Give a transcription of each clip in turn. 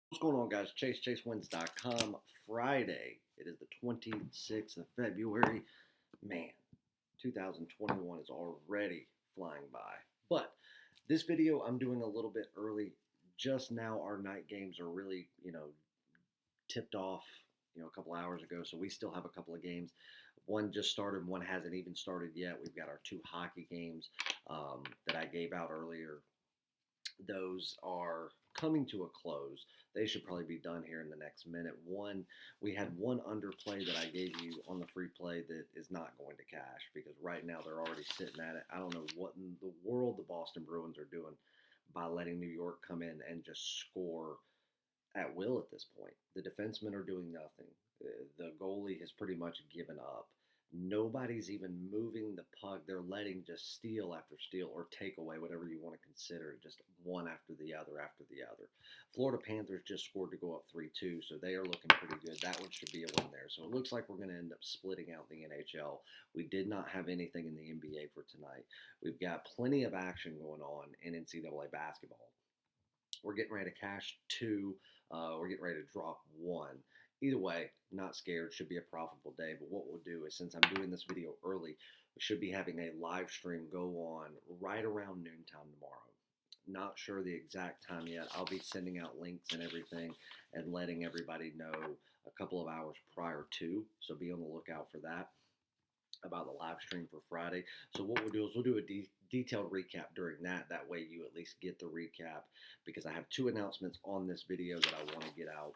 What's going on, guys? ChaseWins.com. Friday. It is the 26th of February. Man, 2021 is already flying by. But this video I'm doing a little bit early. Just now, our night games are really, tipped off, a couple hours ago. So we still have a couple of games. One just started, one hasn't even started yet. We've got our two hockey games that I gave out earlier. Those are coming to a close. They should probably be done here in the next minute. We had one underplay that I gave you on the free play that is not going to cash because right now they're already sitting at it. I don't know what in the world the Boston Bruins are doing by letting New York come in and just score at will at this point. The defensemen are doing nothing. The goalie has pretty much given up. Nobody's even moving the puck. They're letting just steal after steal or takeaway, whatever you want to consider it, just one after the other after the other. Florida Panthers just scored to go up 3-2, so they are looking pretty good. That one should be a win there. So it looks like we're going to end up splitting out the NHL. We did not have anything in the NBA for tonight. We've got plenty of action going on in NCAA basketball. We're getting ready to cash two. We're getting ready to drop one. Either way, not scared. Should be a profitable day. But what we'll do is, since I'm doing this video early, we should be having a live stream go on right around noontime tomorrow. Not sure the exact time yet. I'll be sending out links and everything and letting everybody know a couple of hours prior to. So be on the lookout for that about the live stream for Friday. So what we'll do is we'll do a detailed recap during that. That way you at least get the recap because I have two announcements on this video that I want to get out.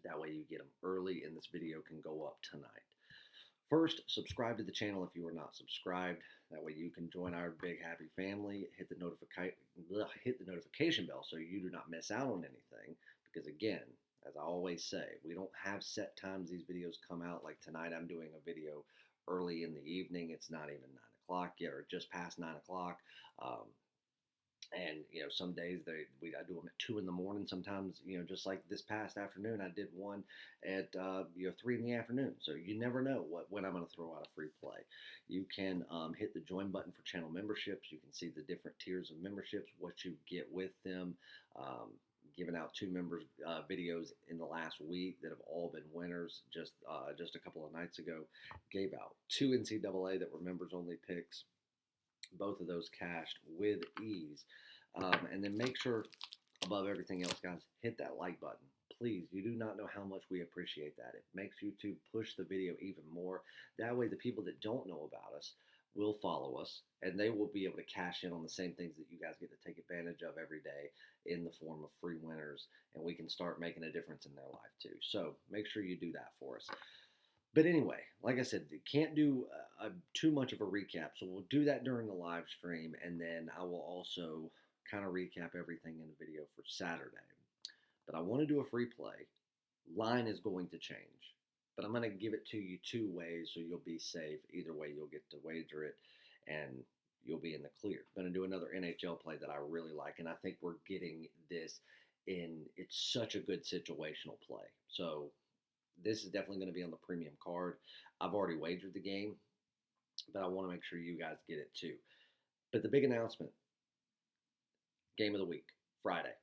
That way you get them early and this video can go up tonight. First, subscribe to the channel if you are not subscribed. That way you can join our big happy family. Hit the notification bell so you do not miss out on anything. Because again, as I always say, we don't have set times these videos come out. Like tonight I'm doing a video early in the evening. It's not even 9 o'clock yet or just past 9 o'clock. And some days I do them at 2 in the morning. Sometimes just like this past afternoon, I did one at 3 in the afternoon. So you never know when I'm going to throw out a free play. You can hit the join button for channel memberships. You can see the different tiers of memberships, what you get with them. Given out two members videos in the last week that have all been winners. Just a couple of nights ago, gave out two NCAA that were members only picks. Both of those cashed with ease. And then make sure, above everything else, guys, hit that like button. Please, you do not know how much we appreciate that. It makes YouTube push the video even more. That way, the people that don't know about us will follow us, and they will be able to cash in on the same things that you guys get to take advantage of every day in the form of free winners, and we can start making a difference in their life too. So make sure you do that for us. But anyway, like I said, can't do too much of a recap, so we'll do that during the live stream, and then I will also kind of recap everything in the video for Saturday. But I want to do a free play. Line is going to change, but I'm going to give it to you two ways, so you'll be safe. Either way, you'll get to wager it, and you'll be in the clear. I'm going to do another NHL play that I really like, and I think we're getting this in. It's such a good situational play, so this is definitely going to be on the premium card. I've already wagered the game, but I want to make sure you guys get it too. But the big announcement, game of the week, Friday.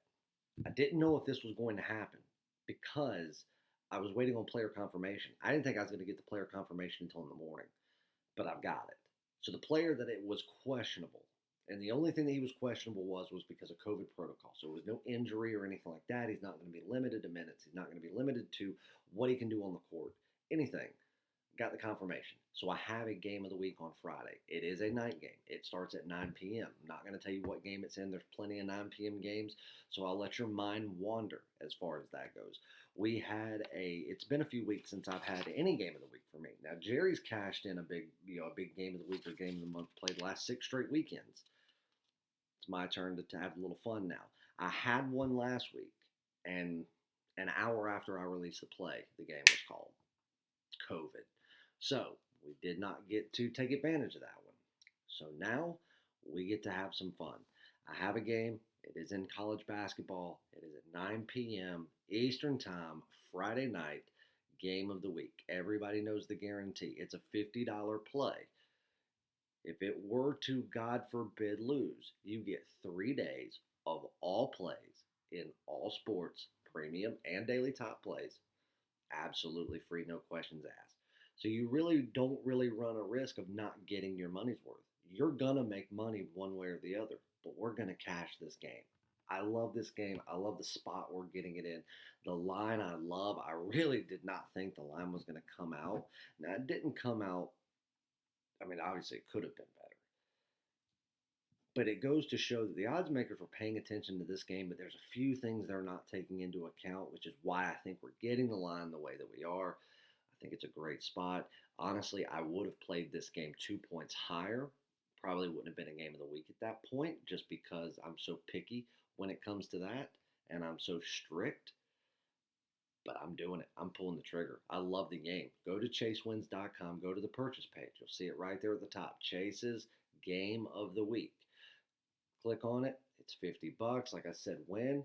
I didn't know if this was going to happen because I was waiting on player confirmation. I didn't think I was going to get the player confirmation until in the morning, but I've got it. So the player that it was questionable, and the only thing that he was questionable was because of COVID protocol. So it was no injury or anything like that. He's not going to be limited to minutes. He's not going to be limited to what he can do on the court. Anything. Got the confirmation. So I have a game of the week on Friday. It is a night game. It starts at 9 p.m. I'm not going to tell you what game it's in. There's plenty of 9 p.m. games. So I'll let your mind wander as far as that goes. It's been a few weeks since I've had any game of the week for me. Now, Jerry's cashed in a big game of the week or game of the month, played the last 6 straight weekends. It's my turn to have a little fun now. I had one last week, and an hour after I released the play, the game was called COVID. So we did not get to take advantage of that one. So now we get to have some fun. I have a game. It is in college basketball. It is at 9 p.m. Eastern Time, Friday night, game of the week. Everybody knows the guarantee. It's a $50 play. If it were to, God forbid, lose, you get 3 days of all plays in all sports premium and daily top plays. Absolutely free, no questions asked. So you really don't really run a risk of not getting your money's worth. You're going to make money one way or the other, but we're going to cash this game. I love this game. I love the spot we're getting it in. The line I love. I really did not think the line was going to come out. Now, it didn't come out. I mean, obviously, it could have been better. But it goes to show that the odds makers were paying attention to this game, but there's a few things they're not taking into account, which is why I think we're getting the line the way that we are. I think it's a great spot. Honestly, I would have played this game 2 points higher. Probably wouldn't have been a game of the week at that point, just because I'm so picky when it comes to that, and I'm so strict. But I'm doing it. I'm pulling the trigger. I love the game. Go to chasewins.com. Go to the purchase page. You'll see it right there at the top. Chase's Game of the Week. Click on it. It's $50. Like I said, win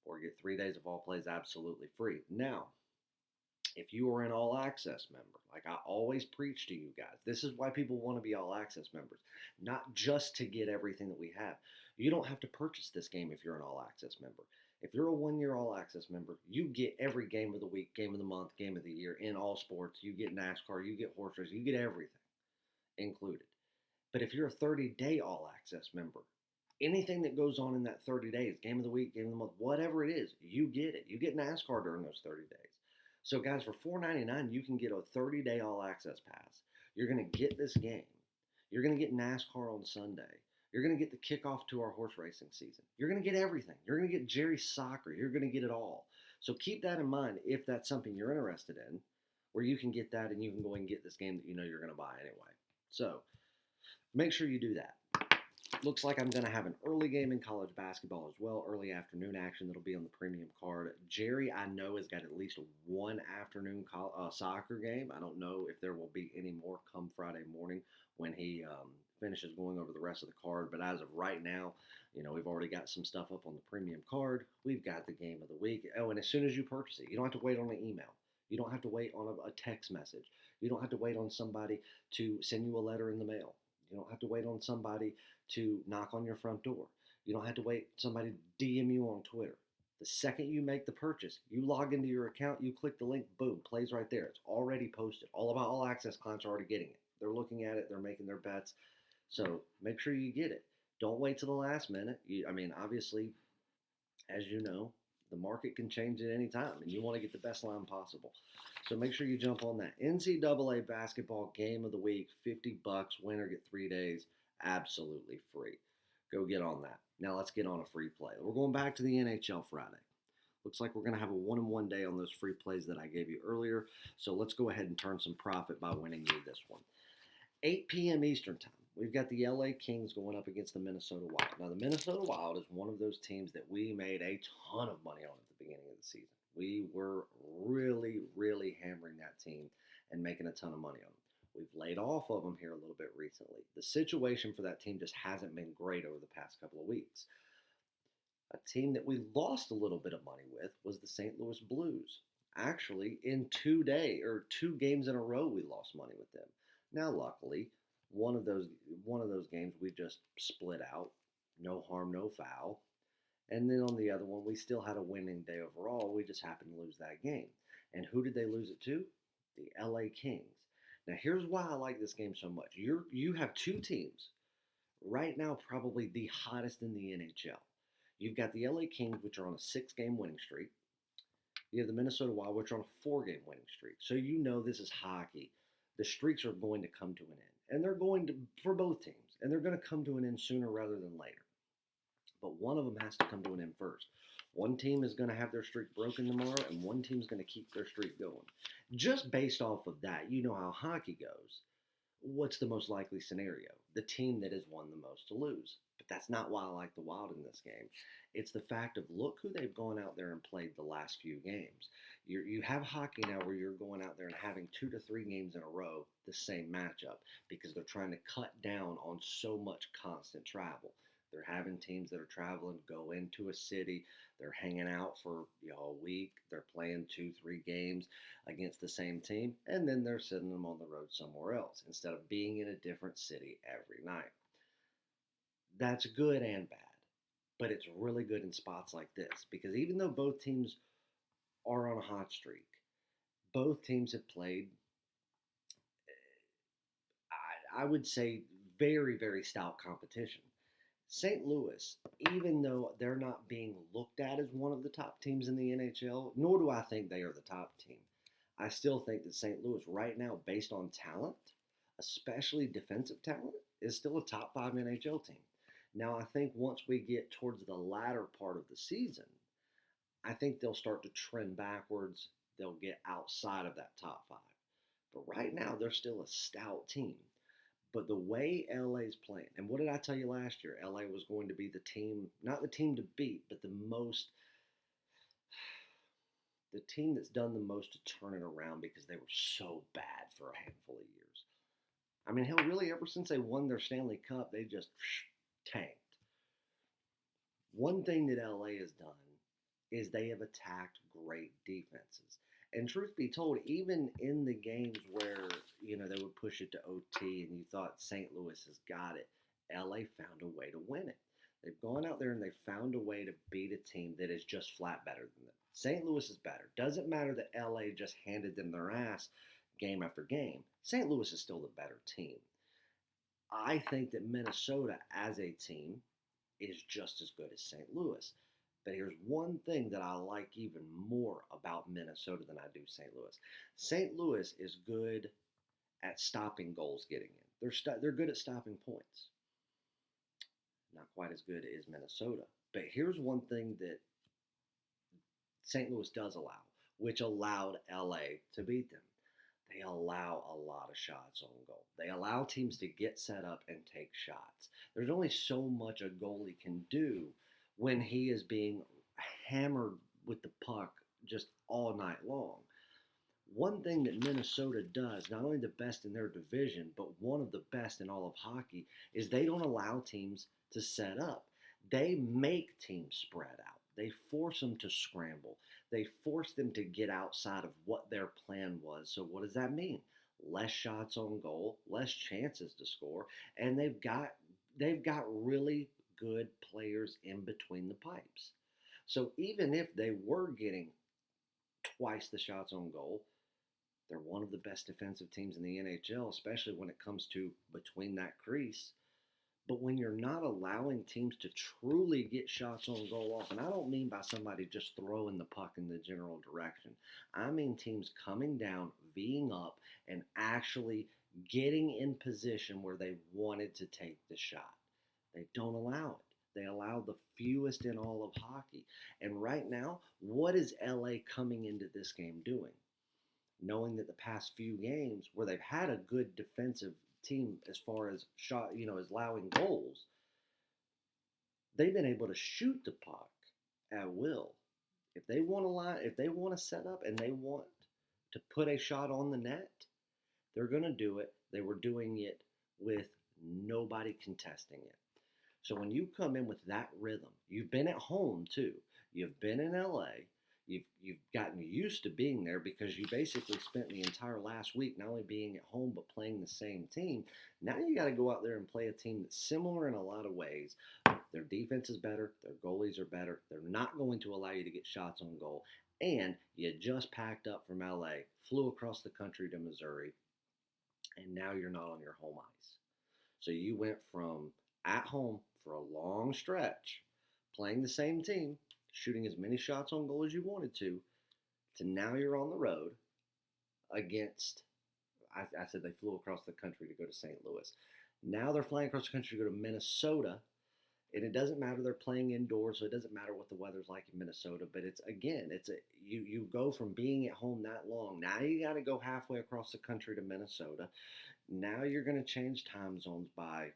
or get 3 days of all plays absolutely free. Now, if you are an all access member, like I always preach to you guys, this is why people want to be all access members, not just to get everything that we have. You don't have to purchase this game if you're an all access member. If you're a 1 year all access member, you get every game of the week, game of the month, game of the year in all sports. You get NASCAR, you get horse racing, you get everything included. But if you're a 30-day all access member, anything that goes on in that 30 days, game of the week, game of the month, whatever it is, you get it. You get NASCAR during those 30 days. So, guys, for $4.99, you can get a 30-day all-access pass. You're going to get this game. You're going to get NASCAR on Sunday. You're going to get the kickoff to our horse racing season. You're going to get everything. You're going to get Jerry's soccer. You're going to get it all. So keep that in mind if that's something you're interested in, where you can get that and you can go and get this game that you know you're going to buy anyway. So make sure you do that. Looks like I'm going to have an early game in college basketball as well, early afternoon action that'll be on the premium card. Jerry, I know, has got at least one afternoon soccer game. I don't know if there will be any more come Friday morning when he finishes going over the rest of the card. But as of right now, you know, we've already got some stuff up on the premium card. We've got the game of the week. Oh, and as soon as you purchase it, you don't have to wait on an email. You don't have to wait on a text message. You don't have to wait on somebody to send you a letter in the mail. You don't have to wait on somebody to knock on your front door. You don't have to wait somebody to DM you on Twitter. The second you make the purchase, you log into your account, you click the link, boom, plays right there. It's already posted. All about all access clients are already getting it. They're looking at it. They're making their bets. So make sure you get it. Don't wait till the last minute. Obviously, as you know, the market can change at any time, and you want to get the best line possible. So make sure you jump on that. NCAA basketball game of the week, $50. Winner get 3 days, absolutely free. Go get on that. Now let's get on a free play. We're going back to the NHL Friday. Looks like we're going to have a 1-and-1 day on those free plays that I gave you earlier. So let's go ahead and turn some profit by winning you this one. 8 p.m. Eastern time. We've got the LA Kings going up against the Minnesota Wild. Now, the Minnesota Wild is one of those teams that we made a ton of money on at the beginning of the season. We were really, really hammering that team and making a ton of money on them. We've laid off of them here a little bit recently. The situation for that team just hasn't been great over the past couple of weeks. A team that we lost a little bit of money with was the St. Louis Blues. Actually, in 2 games in a row, we lost money with them. Now, luckily, one of those games we just split out, no harm, no foul. And then on the other one, we still had a winning day overall. We just happened to lose that game. And who did they lose it to? The LA Kings. Now, here's why I like this game so much. You have two teams right now, probably the hottest in the NHL. You've got the LA Kings, which are on a 6-game winning streak. You have the Minnesota Wild, which are on a 4-game winning streak. So you know this is hockey. The streaks are going to come to an end. And they're going to, for both teams, and they're going to come to an end sooner rather than later. But one of them has to come to an end first. One team is going to have their streak broken tomorrow, and one team is going to keep their streak going. Just based off of that, you know how hockey goes. What's the most likely scenario? The team that has won the most to lose. But that's not why I like the Wild in this game. It's the fact of look who they've gone out there and played the last few games. You have hockey now where you're going out there and having 2 to 3 games in a row the same matchup because they're trying to cut down on so much constant travel. They're having teams that are traveling go into a city. They're hanging out for a week. They're playing 2-3 games against the same team, and then they're sending them on the road somewhere else instead of being in a different city every night. That's good and bad, but it's really good in spots like this because even though both teams are on a hot streak. Both teams have played, I would say, very, very stout competition. St. Louis, even though they're not being looked at as one of the top teams in the NHL, nor do I think they are the top team, I still think that St. Louis, right now, based on talent, especially defensive talent, is still a top five NHL team. Now, I think once we get towards the latter part of the season, I think they'll start to trend backwards. They'll get outside of that top five. But right now, they're still a stout team. But the way LA's playing, and what did I tell you last year? LA was going to be the team, not the team to beat, but the team that's done the most to turn it around because they were so bad for a handful of years. I mean, hell, really, ever since they won their Stanley Cup, they just tanked. One thing that LA has done is they have attacked great defenses. And truth be told, even in the games where, they would push it to OT and you thought St. Louis has got it, LA found a way to win it. They've gone out there and they've found a way to beat a team that is just flat better than them. St. Louis is better. Doesn't matter that LA just handed them their ass game after game. St. Louis is still the better team. I think that Minnesota as a team is just as good as St. Louis. But here's one thing that I like even more about Minnesota than I do St. Louis. St. Louis is good at stopping goals getting in. They're good at stopping points. Not quite as good as Minnesota. But here's one thing that St. Louis does allow, which allowed LA to beat them. They allow a lot of shots on goal. They allow teams to get set up and take shots. There's only so much a goalie can do when he is being hammered with the puck just all night long. One thing that Minnesota does, not only the best in their division, but one of the best in all of hockey, is they don't allow teams to set up. They make teams spread out. They force them to scramble. They force them to get outside of what their plan was. So what does that mean? Less shots on goal, less chances to score, and they've got really good players in between the pipes. So even if they were getting twice the shots on goal, they're one of the best defensive teams in the NHL, especially when it comes to between that crease. But when you're not allowing teams to truly get shots on goal off, and I don't mean by somebody just throwing the puck in the general direction, I mean teams coming down, V'ing up, and actually getting in position where they wanted to take the shot. They don't allow it. They allow the fewest in all of hockey. And right now, what is LA coming into this game doing? Knowing that the past few games where they've had a good defensive team as far as shot, as allowing goals, they've been able to shoot the puck at will. If they want to set up and they want to put a shot on the net, they're going to do it. They were doing it with nobody contesting it. So when you come in with that rhythm, you've been at home too. You've been in LA. You've gotten used to being there because you basically spent the entire last week not only being at home but playing the same team. Now you got to go out there and play a team that's similar in a lot of ways. Their defense is better. Their goalies are better. They're not going to allow you to get shots on goal. And you just packed up from LA, flew across the country to Missouri, and now you're not on your home ice. So you went from at home for a long stretch, playing the same team, shooting as many shots on goal as you wanted to now you're on the road against, I said they flew across the country to go to St. Louis. Now they're flying across the country to go to Minnesota, and it doesn't matter they're playing indoors, so it doesn't matter what the weather's like in Minnesota, but you go from being at home that long, now you got to go halfway across the country to Minnesota. Now you're going to change time zones by,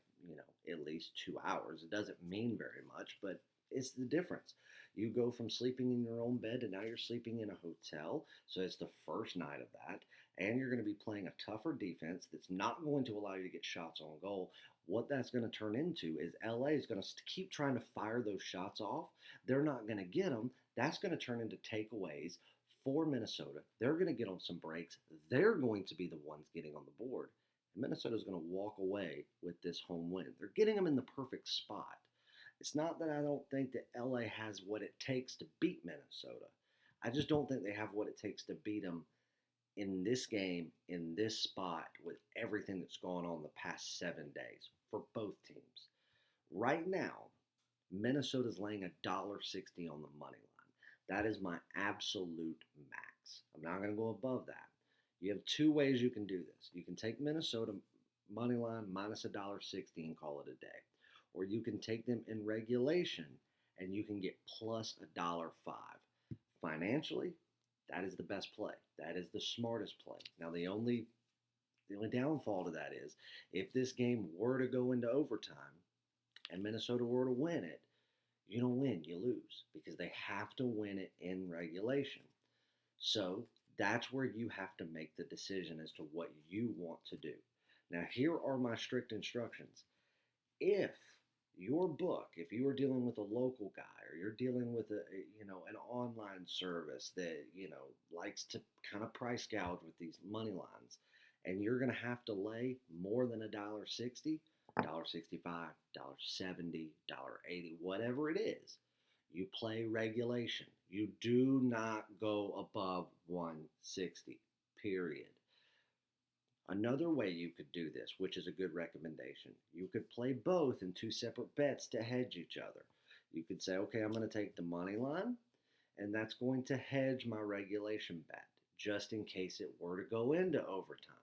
at least 2 hours. It doesn't mean very much, but it's the difference. You go from sleeping in your own bed to now you're sleeping in a hotel. So it's the first night of that. And you're going to be playing a tougher defense that's not going to allow you to get shots on goal. What that's going to turn into is LA is going to keep trying to fire those shots off. They're not going to get them. That's going to turn into takeaways for Minnesota. They're going to get on some breaks. They're going to be the ones getting on the board. And Minnesota's going to walk away with this home win. They're getting them in the perfect spot. It's not that I don't think that LA has what it takes to beat Minnesota. I just don't think they have what it takes to beat them in this game, in this spot, with everything that's gone on the past 7 days for both teams. Right now, Minnesota's laying $1.60 on the money line. That is my absolute max. I'm not going to go above that. You have two ways you can do this. You can take Minnesota money line minus $1.60 and call it a day, or you can take them in regulation and you can get plus $1.05. Financially, that is the best play. That is the smartest play. Now, the only downfall to that is if this game were to go into overtime and Minnesota were to win it, you don't win, you lose because they have to win it in regulation. So that's where you have to make the decision as to what you want to do. Now, here are my strict instructions. If your book, if you are dealing with a local guy or you're dealing with an online service that likes to kind of price gouge with these money lines, and you're going to have to lay more than $1.60, $1.65, $1.70, $1.80, whatever it is, you play regulation. You do not go above 160, period. Another way you could do this, which is a good recommendation, you could play both in two separate bets to hedge each other. You could say, okay, I'm going to take the money line, and that's going to hedge my regulation bet, just in case it were to go into overtime.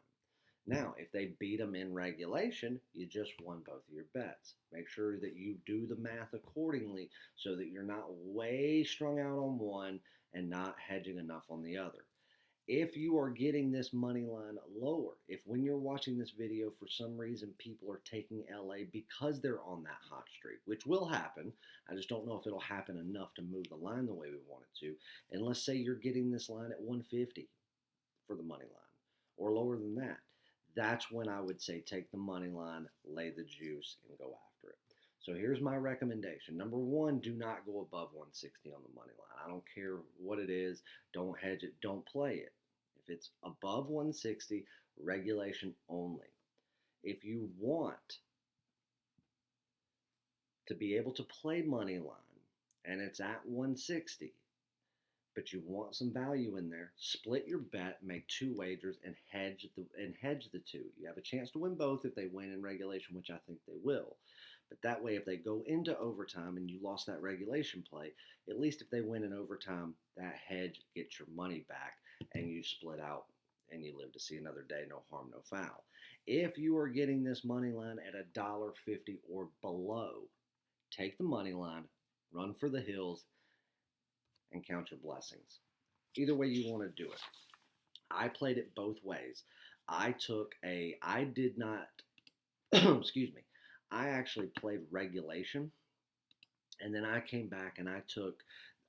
Now, if they beat them in regulation, you just won both of your bets. Make sure that you do the math accordingly so that you're not way strung out on one and not hedging enough on the other. If you are getting this money line lower, if when you're watching this video for some reason people are taking LA because they're on that hot streak, which will happen, I just don't know if it'll happen enough to move the line the way we want it to. And let's say you're getting this line at 150 for the money line or lower than that. That's when I would say take the money line, lay the juice, and go after it. So here's my recommendation. Number one, do not go above 160 on the money line. I don't care what it is. Don't hedge it. Don't play it. If it's above 160, regulation only. If you want to be able to play money line and it's at 160, but you want some value in there, split your bet, make two wagers, and hedge the two. You have a chance to win both if they win in regulation, which I think they will. But that way, if they go into overtime and you lost that regulation play, at least if they win in overtime, that hedge gets your money back and you split out and you live to see another day. No harm, no foul. If you are getting this money line at $1.50 or below, take the money line, run for the hills, and count your blessings. Either way you want to do it. I played it both ways. I did not, excuse me, I actually played regulation, and then I came back and I took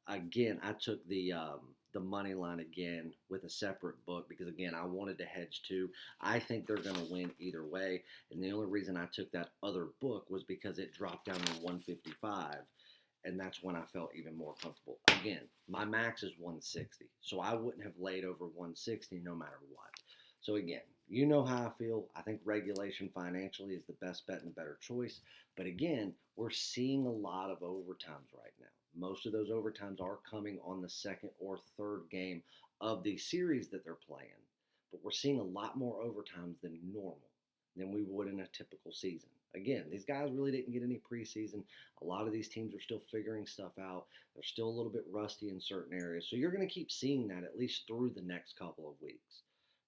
the money line again with a separate book because again I wanted to hedge too. I think they're going to win either way, and the only reason I took that other book was because it dropped down to 155. And that's when I felt even more comfortable. Again, my max is 160, so I wouldn't have laid over 160 no matter what. So again, you know how I feel. I think regulation financially is the best bet and the better choice. But again, we're seeing a lot of overtimes right now. Most of those overtimes are coming on the second or third game of the series that they're playing. But we're seeing a lot more overtimes than normal, than we would in a typical season. Again, these guys really didn't get any preseason. A lot of these teams are still figuring stuff out. They're still a little bit rusty in certain areas. So you're going to keep seeing that at least through the next couple of weeks.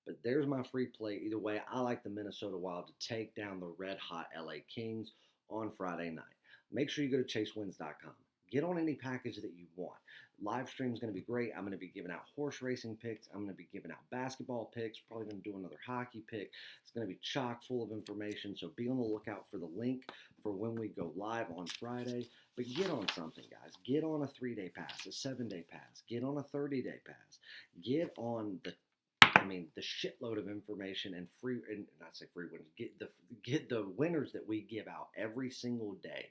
But there's my free play. Either way, I like the Minnesota Wild to take down the red-hot LA Kings on Friday night. Make sure you go to chasewins.com. Get on any package that you want. Live stream is going to be great. I'm going to be giving out horse racing picks. I'm going to be giving out basketball picks. Probably going to do another hockey pick. It's going to be chock full of information. So be on the lookout for the link for when we go live on Friday. But get on something, guys. Get on a 3-day pass, a 7-day pass. Get on a 30-day pass. Get on the shitload of information and free, and not say free winners. Get the winners that we give out every single day.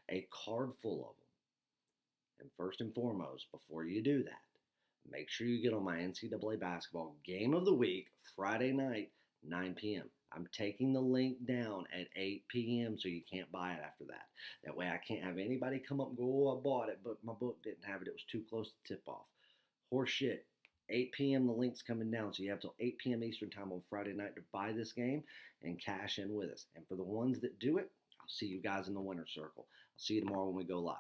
A card full of them. And first and foremost, before you do that, make sure you get on my NCAA basketball game of the week, Friday night, 9 p.m. I'm taking the link down at 8 p.m. so you can't buy it after that. That way I can't have anybody come up and go, oh, I bought it, but my book didn't have it. It was too close to tip off. Horse shit. 8 p.m. the link's coming down, so you have till 8 p.m. Eastern time on Friday night to buy this game and cash in with us. And for the ones that do it, I'll see you guys in the winner's circle. I'll see you tomorrow when we go live.